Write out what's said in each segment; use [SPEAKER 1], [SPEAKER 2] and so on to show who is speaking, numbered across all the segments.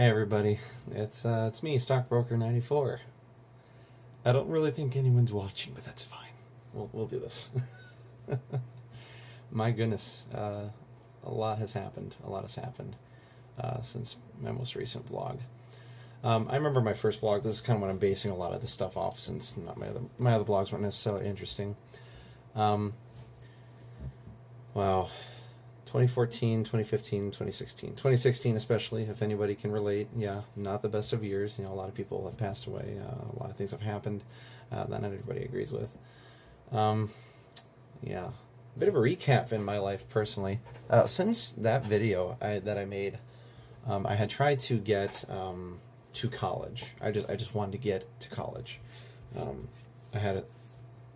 [SPEAKER 1] Hey everybody, it's me, Stockbroker 94. I don't really think anyone's watching, but that's fine. We'll do this. My goodness, a lot has happened. A lot has happened since my most recent vlog. I remember my first vlog. This is kind of what I'm basing a lot of this stuff off, since not my other vlogs weren't necessarily interesting. Um, wow. 2014, 2015, 2016. 2016 especially, if anybody can relate. Yeah, not the best of years. A lot of people have passed away. A lot of things have happened that not everybody agrees with. Yeah, a bit of a recap in my life personally. Since that video that I made, I had tried to get to college. I just wanted to get to college. I had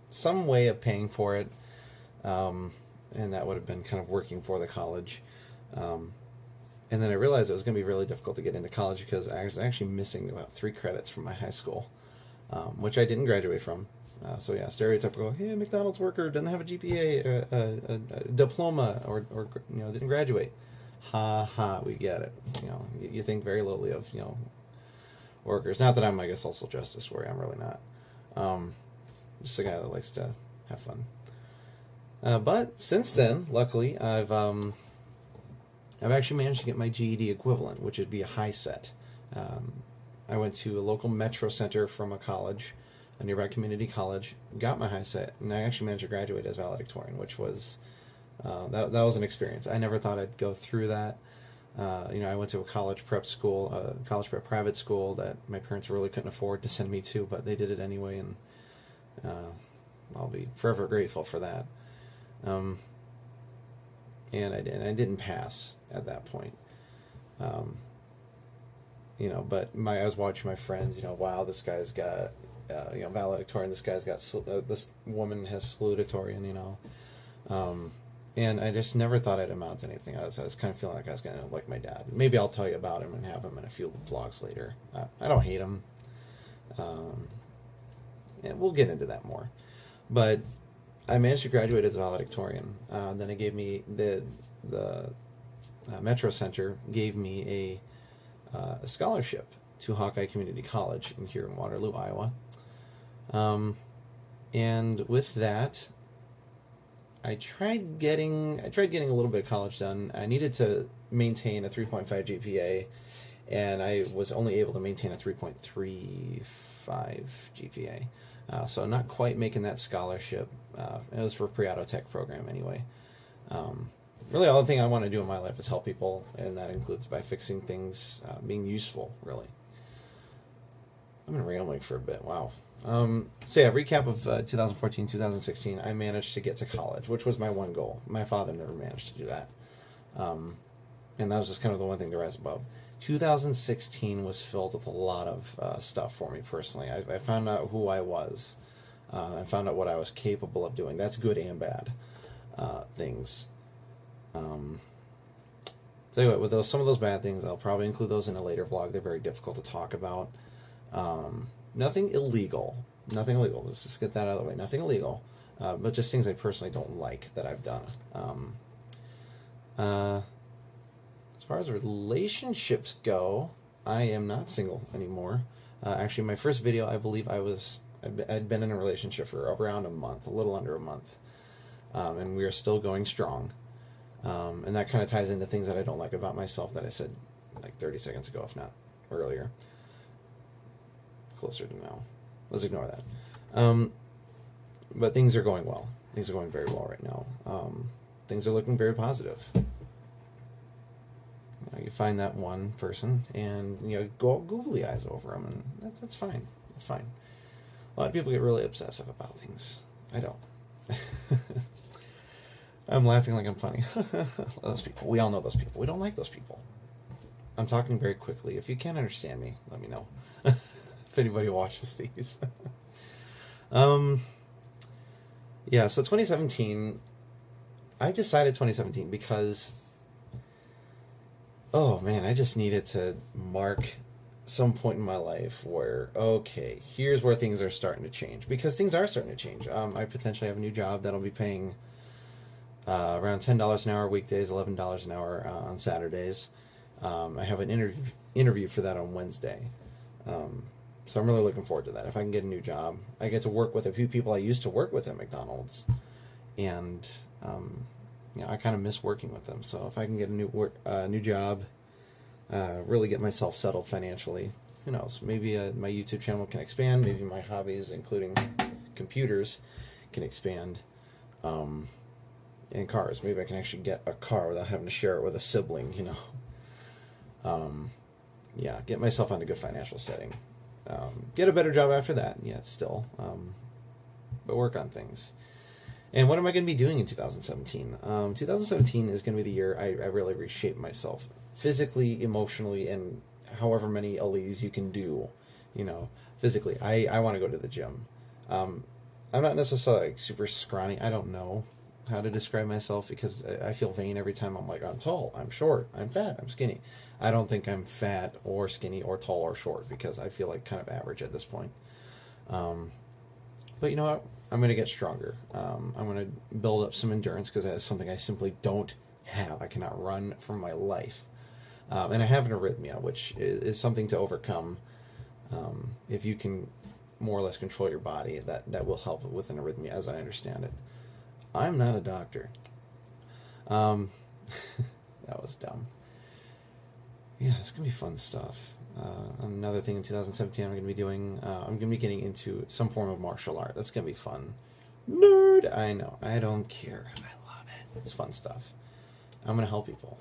[SPEAKER 1] some way of paying for it. And that would have been kind of working for the college. And then I realized it was going to be really difficult to get into college because I was actually missing about 3 credits from my high school, which I didn't graduate from. So yeah, stereotypical, hey, McDonald's worker, doesn't have a GPA, a diploma, or didn't graduate. Ha ha, we get it. You think very lowly of, workers. Not that I'm, I guess, a social justice warrior. I'm really not. Just a guy that likes to have fun. But since then, luckily, I've actually managed to get my GED equivalent, which would be a high set. I went to a local metro center from a college, a nearby community college, got my high set, and I actually managed to graduate as valedictorian, which was that was an experience. I never thought I'd go through that. I went to a college prep school, a college prep private school that my parents really couldn't afford to send me to, but they did it anyway, and I'll be forever grateful for that. And I didn't pass at that point. But I was watching my friends, wow, this guy's got, valedictorian, this guy's got, this woman has salutatorian, and I just never thought I'd amount to anything. I was kind of feeling like I was going to like my dad. Maybe I'll tell you about him and have him in a few vlogs later. I don't hate him. And we'll get into that more. But I managed to graduate as a valedictorian. Then it gave me the Metro Center gave me a scholarship to Hawkeye Community College here in Waterloo, Iowa. And with that, I tried getting a little bit of college done. I needed to maintain a 3.5 GPA, and I was only able to maintain a 3.35 GPA. So not quite making that scholarship. It was for a pre-auto tech program anyway. Really, all the thing I want to do in my life is help people, and that includes by fixing things, being useful, really. I've been rambling for a bit, wow. So yeah, recap of 2014, 2016, I managed to get to college, which was my one goal. My father never managed to do that. And that was just kind of the one thing to rise above. 2016 was filled with a lot of stuff for me personally. I found out who I was. I found out what I was capable of doing. That's good and bad things. Tell you what, with some of those bad things, I'll probably include those in a later vlog. They're very difficult to talk about. Nothing illegal. Let's just get that out of the way. Nothing illegal. But just things I personally don't like that I've done. As far as relationships go, I am not single anymore. Actually, my first video, I believe I'd been in a relationship for around a month, a little under a month. And we are still going strong. And that kind of ties into things that I don't like about myself that I said like 30 seconds ago, if not earlier. Closer to now. Let's ignore that. But things are going well. Things are going very well right now. Things are looking very positive. You find that one person and go all googly eyes over them, and that's fine. That's fine. A lot of people get really obsessive about things. I don't. I'm laughing like I'm funny. Those people. We all know those people. We don't like those people. I'm talking very quickly. If you can't understand me, let me know. If anybody watches these. Yeah, so 2017, I decided 2017 because, oh man, I just needed to mark some point in my life where, okay, here's where things are starting to change. Because things are starting to change. I potentially have a new job that'll be paying around $10 an hour weekdays, $11 an hour on Saturdays. I have an interview for that on Wednesday. So I'm really looking forward to that. If I can get a new job, I get to work with a few people I used to work with at McDonald's, and I kind of miss working with them. So if I can get a new job, really get myself settled financially, who knows? Maybe my YouTube channel can expand. Maybe my hobbies, including computers, can expand. And cars. Maybe I can actually get a car without having to share it with a sibling. Get myself on a good financial setting. Get a better job after that. Yeah, still. But work on things. And what am I going to be doing in 2017? 2017 is going to be the year I really reshape myself physically, emotionally, and however many Alees you can do. Physically. I want to go to the gym. I'm not necessarily super scrawny. I don't know how to describe myself because I feel vain every time I'm like, I'm tall, I'm short, I'm fat, I'm skinny. I don't think I'm fat or skinny or tall or short because I feel like kind of average at this point. But you know what? I'm going to get stronger. I'm going to build up some endurance because that is something I simply don't have. I cannot run for my life. And I have an arrhythmia, which is something to overcome. If you can more or less control your body, that will help with an arrhythmia as I understand it. I'm not a doctor. That was dumb. Yeah, it's going to be fun stuff. Another thing in 2017 I'm going to be doing, I'm going to be getting into some form of martial art. That's going to be fun. Nerd! I know. I don't care. I love it. It's fun stuff. I'm going to help people.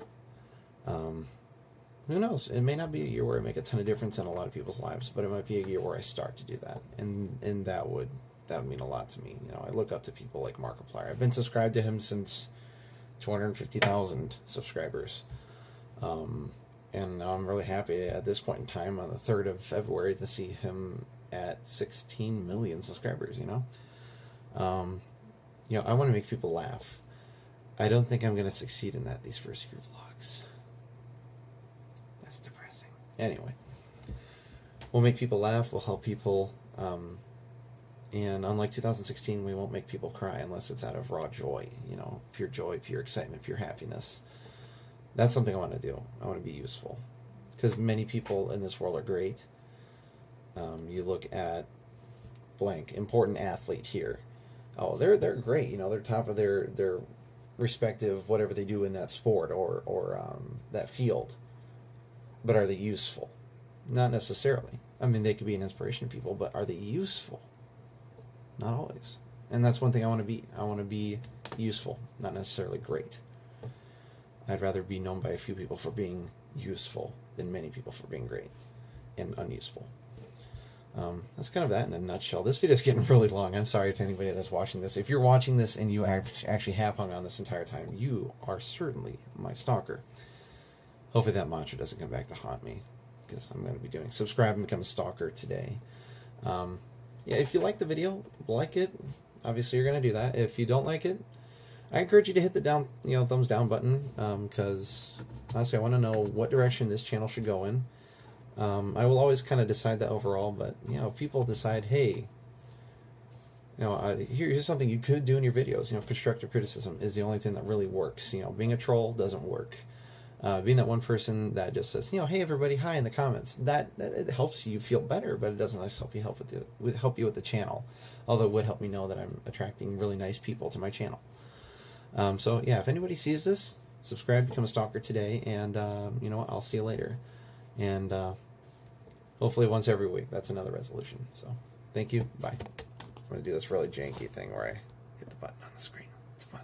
[SPEAKER 1] Who knows? It may not be a year where I make a ton of difference in a lot of people's lives, but it might be a year where I start to do that. And that would mean a lot to me. I look up to people like Markiplier. I've been subscribed to him since 250,000 subscribers. And I'm really happy at this point in time on the 3rd of February to see him at 16 million subscribers, I want to make people laugh. I don't think I'm going to succeed in that these first few vlogs. That's depressing. Anyway, we'll make people laugh, we'll help people, and unlike 2016, we won't make people cry unless it's out of raw joy, pure joy, pure excitement, pure happiness. That's something I want to do. I want to be useful. Because many people in this world are great. You look at blank, important athlete here. Oh, they're great. They're top of their respective whatever they do in that sport or that field. But are they useful? Not necessarily. I mean, they could be an inspiration to people, but are they useful? Not always. And that's one thing I want to be. I want to be useful, not necessarily great. I'd rather be known by a few people for being useful than many people for being great and unuseful. That's kind of that in a nutshell. This video is getting really long. I'm sorry to anybody that's watching this. If you're watching this and you actually have hung on this entire time, you are certainly my stalker. Hopefully that mantra doesn't come back to haunt me, because I'm going to be doing subscribe and become a stalker today. If you like the video, like it. Obviously you're going to do that. If you don't like it, I encourage you to hit the thumbs down button, because honestly I want to know what direction this channel should go in. I will always kind of decide that overall, but if people decide, hey, here's something you could do in your videos. Constructive criticism is the only thing that really works. Being a troll doesn't work. Being that one person that just says, hey everybody, hi in the comments, that it helps you feel better, but it doesn't always help you with the channel. Although it would help me know that I'm attracting really nice people to my channel. If anybody sees this, subscribe, become a stalker today, and I'll see you later. And hopefully once every week. That's another resolution. So thank you. Bye. I'm going to do this really janky thing where I hit the button on the screen. It's fun.